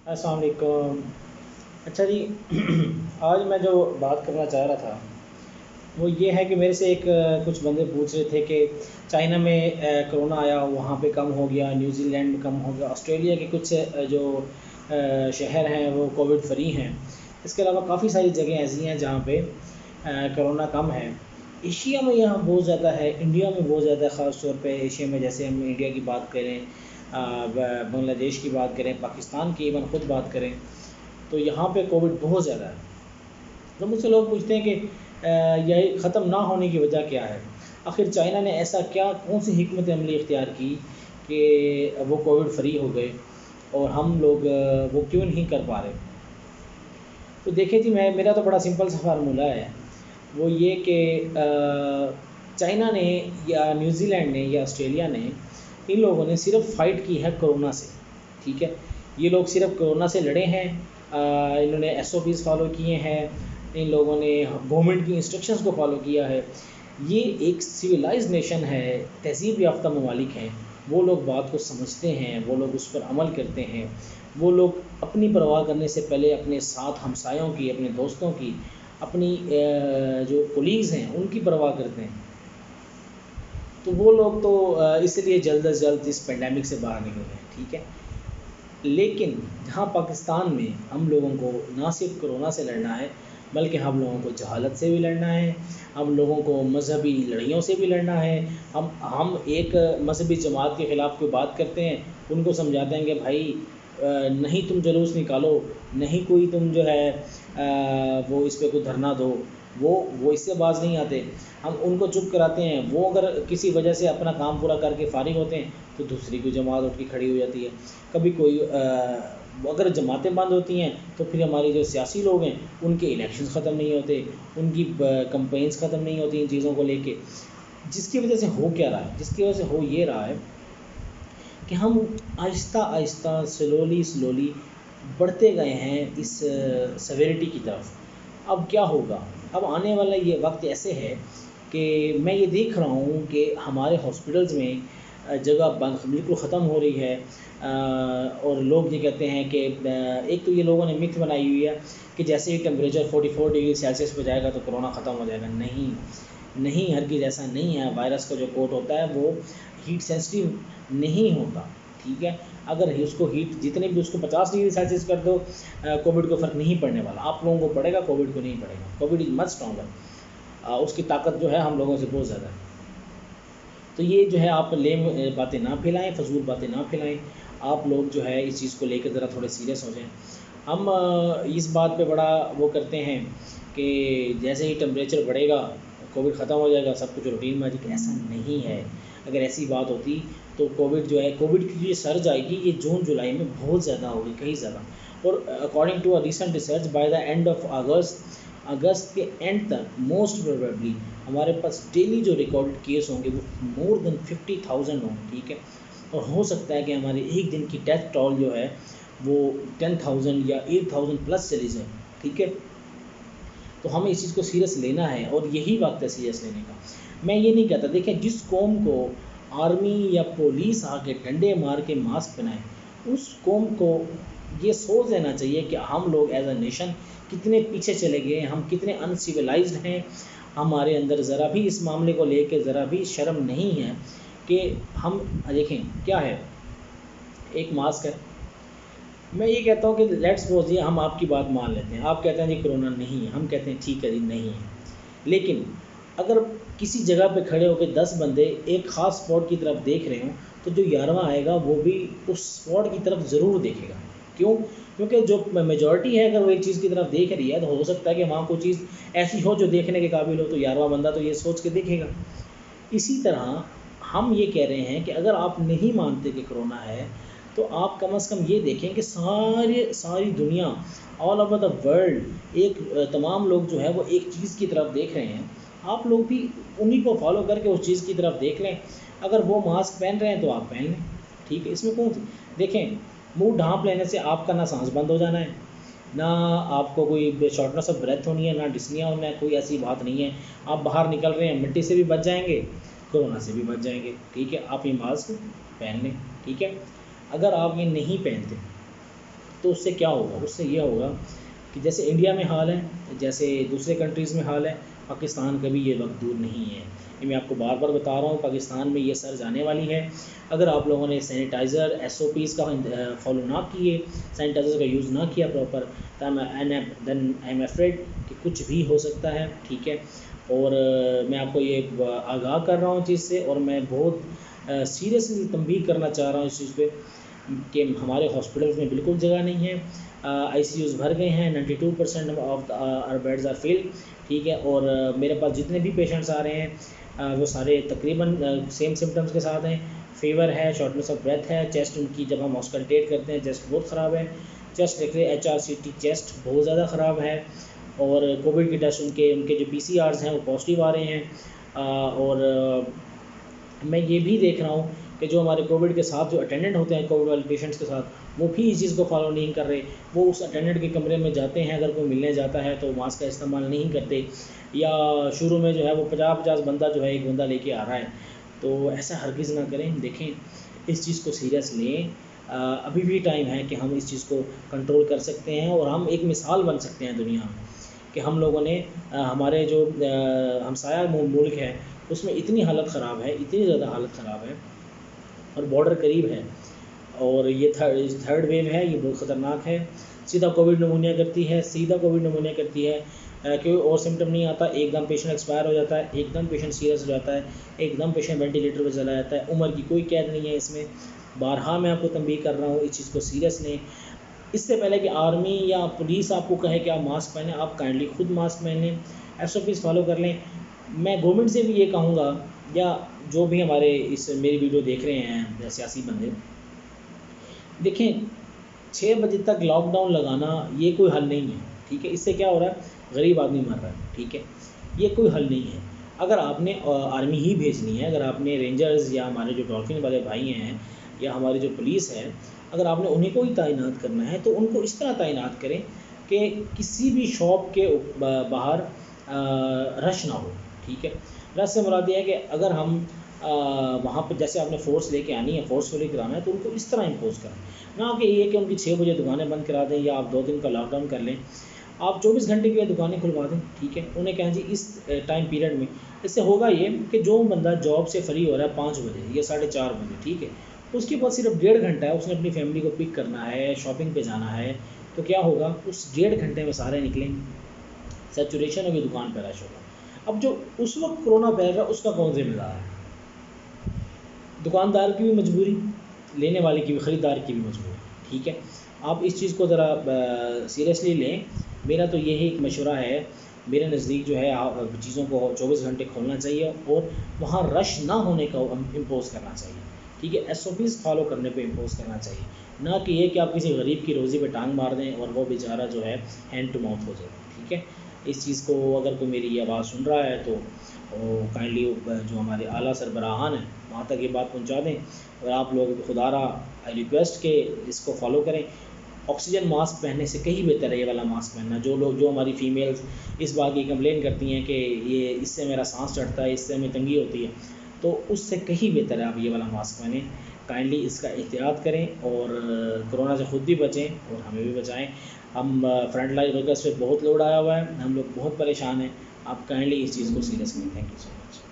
अस्सलाम वालेकुम। अच्छा जी। आज मैं जो बात करना चाह रहा था वो ये है कि मेरे से कुछ बंदे पूछ रहे थे कि चाइना में कोरोना आया, वहाँ पे कम हो गया, न्यूजीलैंड में कम हो गया, ऑस्ट्रेलिया के कुछ जो शहर हैं वो कोविड फ्री हैं। इसके अलावा काफ़ी सारी जगह ऐसी हैं जहाँ पे कोरोना कम है। एशिया में यहाँ बहुत ज़्यादा है, इंडिया में बहुत ज़्यादा है। ख़ास तौर पे एशिया में, जैसे हम इंडिया की बात करें, बांग्लादेश की बात करें, पाकिस्तान की इवन ख़ुद बात करें, तो यहाँ पे कोविड बहुत ज़्यादा है। तो मुझसे लोग पूछते हैं कि यह ख़त्म ना होने की वजह क्या है। आखिर चाइना ने ऐसा क्या, कौन सी हिकमत अमली इख्तियार की कि वो कोविड फ्री हो गए और हम लोग वो क्यों नहीं कर पा रहे। तो देखिए जी, मैं मेरा तो बड़ा सिंपल सा फार्मूला है। वो ये कि चाइना ने या न्यूजीलैंड ने या ऑस्ट्रेलिया ने, इन लोगों ने सिर्फ फ़ाइट की है कोरोना से। ठीक है, ये लोग सिर्फ कोरोना से लड़े हैं। इन्होंने एसओपीज़ फॉलो किए हैं, इन लोगों ने गवर्नमेंट की इंस्ट्रक्शंस को फॉलो किया है। ये एक सिविलाइज्ड नेशन है, तहज़ीब याफ्ता ममालिक हैं। वो लोग बात को समझते हैं, वो लोग उस पर अमल करते हैं। वो लोग अपनी परवाह करने से पहले अपने साथ हमसायों की, अपने दोस्तों की, अपनी जो कोलीग्स हैं उनकी परवाह करते हैं। तो वो लोग तो इसलिए जल्द अज जल्द इस पेंडेमिक से बाहर निकल गए। ठीक है, लेकिन जहाँ पाकिस्तान में हम लोगों को ना सिर्फ कोरोना से लड़ना है, बल्कि हम लोगों को जहालत से भी लड़ना है, हम लोगों को मजहबी लड़ाइयों से भी लड़ना है। हम एक मजहबी जमात के ख़िलाफ़ कोई बात करते हैं, उनको समझाते हैं कि भाई नहीं तुम जुलूस निकालो, नहीं कोई तुम जो है वो इस पर कोई धरना दो, वो इससे बाज नहीं आते। हम उनको चुप कराते हैं। वो अगर किसी वजह से अपना काम पूरा करके फ़ारिग होते हैं तो दूसरी कोई जमात उठ के खड़ी हो जाती है। कभी कोई अगर जमातें बंद होती हैं तो फिर हमारे जो सियासी लोग हैं उनके इलेक्शंस ख़त्म नहीं होते, उनकी कंपेन्स ख़त्म नहीं होती इन चीज़ों को लेके। जिसकी वजह से हो क्या रहा है, जिसकी वजह से हो ये रहा है कि हम आहिस्ता आहिस्ता स्लोली स्लोली बढ़ते गए हैं इस सेवेरिटी की तरफ। अब क्या होगा, अब आने वाला ये वक्त ऐसे है कि मैं ये देख रहा हूँ कि हमारे हॉस्पिटल्स में जगह बिल्कुल ख़त्म हो रही है। और लोग ये कहते हैं कि एक तो ये लोगों ने मिथ बनाई हुई है कि जैसे ही टेम्परेचर 44 डिग्री सेल्सियस पर जाएगा तो कोरोना ख़त्म हो जाएगा। नहीं, नहीं, हरगिज़ ऐसा नहीं है। वायरस का जो कोट होता है वो हीट सेंसिटिव नहीं होता। ठीक है, अगर उसको हीट जितने भी उसको 50 डिग्री सेल्सियस कर दो, कोविड को फ़र्क नहीं पड़ने वाला। आप लोगों को पड़ेगा, कोविड को नहीं पड़ेगा। कोविड इज़ मच स्ट्रॉन्गर, उसकी ताकत जो है हम लोगों से बहुत ज़्यादा है। तो ये जो है आप लेम बातें ना फैलाएं, फजूल बातें ना फैलाएं। आप लोग जो है इस चीज़ को लेकर ज़रा थोड़े सीरियस हो जाएं। हम इस बात पे बड़ा वो करते हैं कि जैसे ही टेम्परेचर बढ़ेगा कोविड ख़त्म हो जाएगा, सब कुछ रूटीन में आ जाएगा। ऐसा नहीं है। अगर ऐसी बात होती तो कोविड जो है, कोविड की जो सर्ज आएगी ये जून जुलाई में बहुत ज़्यादा होगी, कहीं ज़्यादा। और according to a recent research, by the end of August के एंड तक मोस्ट प्रोबेबली हमारे पास डेली जो रिकॉर्डेड केस होंगे वो मोर देन 50,000 होंगे। ठीक है, और हो सकता है कि हमारे एक दिन की डेथ टॉल जो है वो 10,000 या 8,000 प्लस चली जाए। ठीक है, तो हमें इस चीज़ को सीरियस लेना है और यही वक्त है सीरियस लेने का। मैं ये नहीं कहता, देखें, जिस कौम को आर्मी या पुलिस आके डंडे मार के मास्क पहनाए, उस कौम को ये सोच लेना चाहिए कि हम लोग एज अ नेशन कितने पीछे चले गए हैं, हम कितने अनसिविलाइज्ड हैं। हमारे अंदर ज़रा भी इस मामले को लेके ज़रा भी शर्म नहीं है कि हम देखें क्या है, एक मास्क है। मैं ये कहता हूँ कि लेट्स सपोज ये हम आपकी बात मान लेते हैं, आप कहते हैं जी कोरोना नहीं है, हम कहते हैं ठीक है जी नहीं है। लेकिन अगर किसी जगह पे खड़े होकर 10 बंदे एक ख़ास स्पॉट की तरफ देख रहे हों तो जो 11वां आएगा वो भी उस स्पॉट की तरफ ज़रूर देखेगा। क्यों? क्योंकि जो मेजॉरिटी है अगर वो एक चीज़ की तरफ देख रही है तो हो सकता है कि वहाँ कोई चीज़ ऐसी हो जो देखने के काबिल हो, तो 11वां बंदा तो ये सोच के देखेगा। इसी तरह हम ये कह रहे हैं कि अगर आप नहीं मानते कि कोरोना है तो आप कम से कम ये देखें कि सारी दुनिया, ऑल ओवर द वर्ल्ड, एक तमाम लोग जो है वो एक चीज़ की तरफ देख रहे हैं। आप लोग भी उन्हीं को फॉलो करके उस चीज़ की तरफ देख लें। अगर वो मास्क पहन रहे हैं तो आप पहन लें। ठीक है, इसमें कौन सी, देखें, मुंह ढाँप लेने से आपका ना सांस बंद हो जाना है, ना आपको कोई शॉर्टनेस ऑफ ब्रेथ होनी है, ना डिस्निया होना है, कोई ऐसी बात नहीं है। आप बाहर निकल रहे हैं, मिट्टी से भी बच जाएंगे, कोरोना से भी बच जाएंगे। ठीक है, आप ये मास्क पहन लें। ठीक है, अगर आप ये नहीं पहनते तो उससे क्या होगा, उससे ये होगा कि जैसे इंडिया में हाल है, जैसे दूसरे कंट्रीज़ में हाल है, पाकिस्तान का भी ये वक्त दूर नहीं है। ये मैं आपको बार बार बता रहा हूँ, पाकिस्तान में ये सर्ज आने वाली है। अगर आप लोगों ने सैनिटाइज़र SOPs का फॉलो ना किए, सैनिटाइज़र का यूज़ ना किया proper, then I am afraid कि कुछ भी हो सकता है, ठीक है। और मैं आपको ये आगाह कर रहा हूँ चीज़ से, और मैं बहुत सीरियसली तंबीह करना चाह रहा हूँ इस चीज़ पे कि हमारे हॉस्पिटल्स में बिल्कुल जगह नहीं है। ICUs भर गए हैं, 92% of our beds are filled, ठीक है। और मेरे पास जितने भी पेशेंट्स आ रहे हैं वो सारे तकरीबन सेम सिम्टम्स के साथ हैं। फीवर है, शॉर्टनेस ऑफ ब्रेथ है, चेस्ट उनकी जब हम ऑस्कल्टेट करते हैं चेस्ट बहुत ख़राब है, चेस्ट एक्सरे HRCT चेस्ट बहुत ज़्यादा ख़राब है, और कोविड के टेस्ट उनके जो PCRs हैं वो पॉजिटिव आ रहे हैं। और मैं ये भी देख रहा हूँ कि जो हमारे कोविड के साथ जो अटेंडेंट होते हैं कोविड वाले पेशेंट्स के साथ, वो भी इस चीज़ को फॉलो नहीं कर रहे। वो उस अटेंडेंट के कमरे में जाते हैं, अगर कोई मिलने जाता है तो मास्क का इस्तेमाल नहीं करते, या शुरू में जो है वो 50-50 बंदा जो है एक बंदा लेके आ रहा है। तो ऐसा हरगिज़ ना करें। देखें, इस चीज़ को सीरियस लें। अभी भी टाइम है कि हम इस चीज़ को कंट्रोल कर सकते हैं, और हम एक मिसाल बन सकते हैं दुनिया में कि हम लोगों ने हमारे जो हमसाया मुल्क है उसमें इतनी हालत ख़राब है, इतनी ज़्यादा हालत ख़राब है, और बॉर्डर करीब है, और ये थर्ड वेव है, ये बहुत ख़तरनाक है। सीधा कोविड नमूनिया करती है, सीधा कोविड नमूनिया करती है। कोई और सिम्टम नहीं आता, एकदम पेशेंट एक्सपायर हो जाता है, एकदम पेशेंट सीरियस हो जाता है, एकदम पेशेंट वेंटिलेटर पर चला जाता है। उम्र की कोई कैद नहीं है इसमें। बारहा मैं आपको तंबीह कर रहा हूँ, इस चीज़ को सीरियस लें। इससे पहले कि आर्मी या पुलिस आपको कहे कि आप मास्क पहनें, आप काइंडली खुद मास्क पहन लें, SOPs फॉलो कर लें। मैं गवर्नमेंट से भी ये कहूँगा, या जो भी हमारे इस मेरी वीडियो देख रहे हैं सियासी बंदे, देखें, 6 बजे तक लॉकडाउन लगाना ये कोई हल नहीं है, ठीक है। इससे क्या हो रहा है, गरीब आदमी मर रहा है, ठीक है। ये कोई हल नहीं है। अगर आपने आर्मी ही भेजनी है, अगर आपने रेंजर्स या हमारे जो डॉल्फिन वाले भाई हैं या हमारी जो पुलिस है, अगर आपने उन्हीं को ही तैनात करना है तो उनको इस तरह तैनात करें कि किसी भी शॉप के बाहर रश ना हो, ठीक है। रश से मुराद ये है कि अगर हम वहाँ पर जैसे आपने फ़ोर्स लेके आनी है, फोर्सफुली कराना है, तो उनको इस तरह इम्पोज करें, ना कि ये कि उनकी 6 बजे दुकानें बंद करा दें या आप 2 दिन का लॉकडाउन कर लें। आप 24 घंटे के लिए दुकानें खुलवा दें, ठीक है। उन्हें कहें जी इस टाइम पीरियड में, इससे होगा ये कि जो बंदा जॉब से फ्री हो रहा है 5 बजे या 4:30 बजे, ठीक है, उसके पास सिर्फ 1.5 घंटा है, उसने अपनी फैमिली को पिक करना है, शॉपिंग पे जाना है, तो क्या होगा, उस 1.5 घंटे में सारे निकलेंगे, सैचुरेशन होगी, दुकान पर रश होगा। अब जो उस वक्त कोरोना फैल रहा है उसका कौन जिम्मेदार है? दुकानदार की भी मजबूरी, लेने वाले की भी, ख़रीदार की भी मजबूरी, ठीक है। आप इस चीज़ को ज़रा सीरियसली लें। मेरा तो यही एक मशवरा है, मेरे नज़दीक जो है चीज़ों को 24 घंटे खोलना चाहिए और वहाँ रश ना होने का इम्पोज करना चाहिए, ठीक है। SOPs फॉलो करने पे इम्पोज करना चाहिए, ना कि ये कि आप किसी गरीब की रोज़ी पे टांग मार दें और वो बेचारा जो है हैंड टू माउथ हो जाए, ठीक है। इस चीज़ को अगर कोई मेरी ये आवाज़ सुन रहा है तो काइंडली जो हमारे आला सरबराहान हैं वहाँ तक ये बात पहुँचा दें। और आप लोग खुदारा आई रिक्वेस्ट के इसको फॉलो करें। ऑक्सीजन मास्क पहनने से कहीं बेहतर है ये वाला मास्क पहनना। जो हमारी फ़ीमेल्स इस बात की कंप्लेन करती हैं कि ये इससे मेरा सांस चढ़ता है, इससे हमें तंगी होती है, तो उससे कहीं बेहतर है आप ये वाला मास्क पहनें। काइंडली इसका एहतियात करें और कोरोना से ख़ुद भी बचें और हमें भी बचाएं। हम फ्रंट लाइन वर्कर्स पे बहुत लोड आया हुआ है, हम लोग बहुत परेशान हैं। आप काइंडली इस चीज़ को सीरियस लें। Thank you so much.